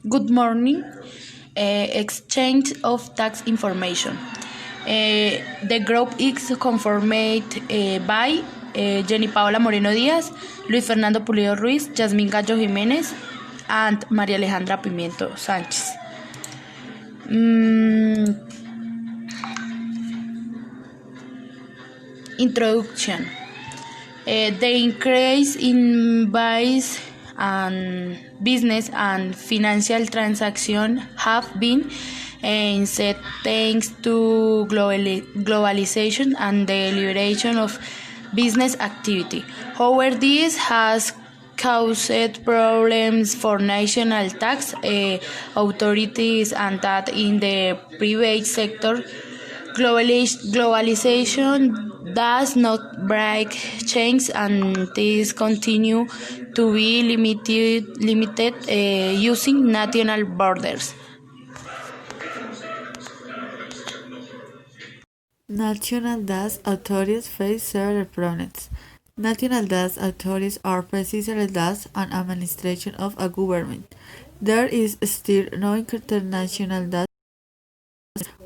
Good morning. Exchange of tax information. The group is conformed by Jenny Paola Moreno Díaz, Luis Fernando Pulido Ruiz, Yasmín Gallo Jiménez, and María Alejandra Pimiento Sánchez. Introduction. The increase in buys and business and financial transactions have been set thanks to globalization and the liberation of business activity. However, this has caused problems for national tax authorities and that in the private sector. Globalization does not break chains and this continue to be limited using national borders. National tax authorities face several problems. National tax authorities are precisely tax and administration of a government. There is still no international tax.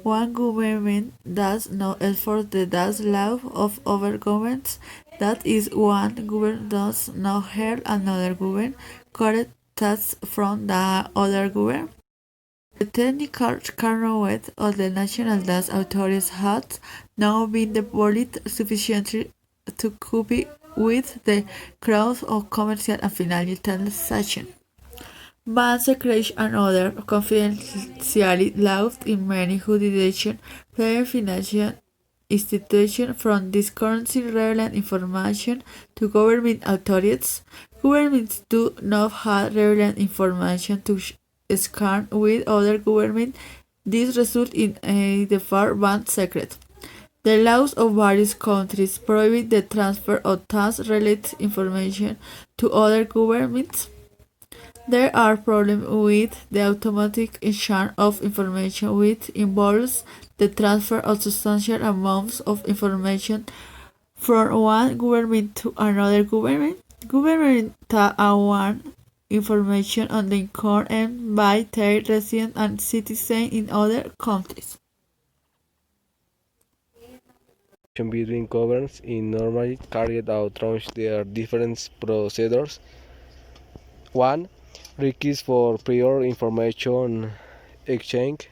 One government does not enforce the tax law of other governments. That is, one government does not hold another government collect tax from the other government. The technical carnot of the national tax authorities has now been developed sufficiently to cope with the crowd of commercial and financial transactions. Ban secrecy and other confidentiality laws in many jurisdictions prevent financial institutions from disclosing relevant information to government authorities. Governments do not have relevant information to share with other governments. This results in a default ban secret. The laws of various countries prohibit the transfer of tax-related information to other governments. There are problems with the automatic exchange of information which involves the transfer of substantial amounts of information from one government to another government. Governments want information on the income earned by their residents and citizens in other countries. Between governments in normally carried out through their different procedures. One, request for prior information exchange.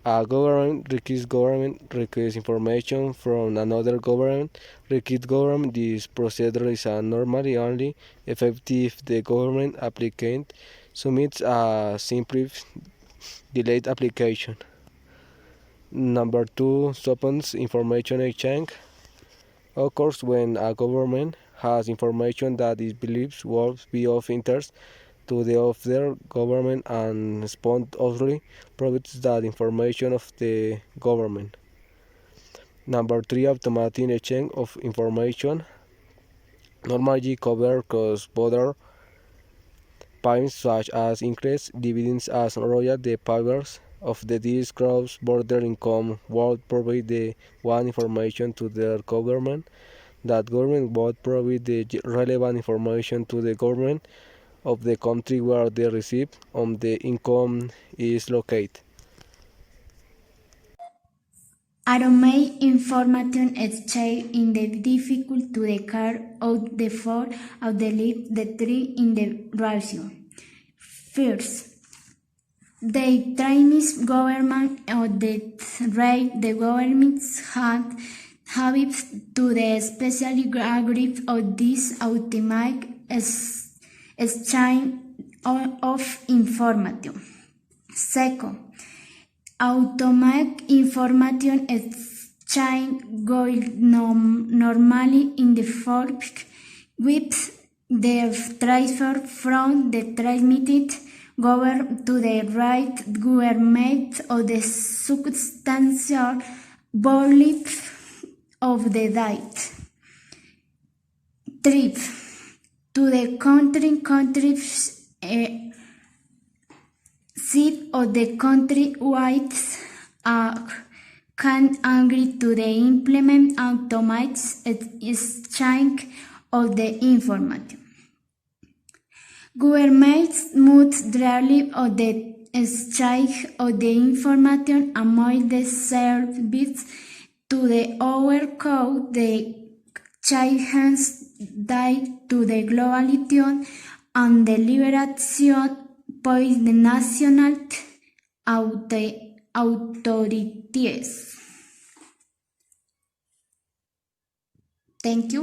A government requests information from another government. This procedure is normally only effective if the government applicant submits a simple delayed application. Number two, supplements information exchange occurs when a government has information that it believes will be of interest to the other government and spontaneously provides that information of the government. Number three, automatic exchange of information normally cover cross-border payments such as increased dividends as royalty payers of the these cross-border income would provide the one information to their government. That government would provide the relevant information to the government of the country where the receipt of the income is located. Automate information exchange in the difficult to the car out the four of the lead the three in the ratio. First, the Chinese government or the right the government's hand habits to the specially agree of this automatic exchange of information. Second, automatic information exchange goes normally in the form with the transfer from the transmitted government to the right government or the substantial body of the date. Trip to the country's seat of the country whites can agree to the implement automatic exchange of the information. Governments must rely on the exchange of the information among the services to the overcome the changes due to the globalization and the liberation by the national authorities. Thank you.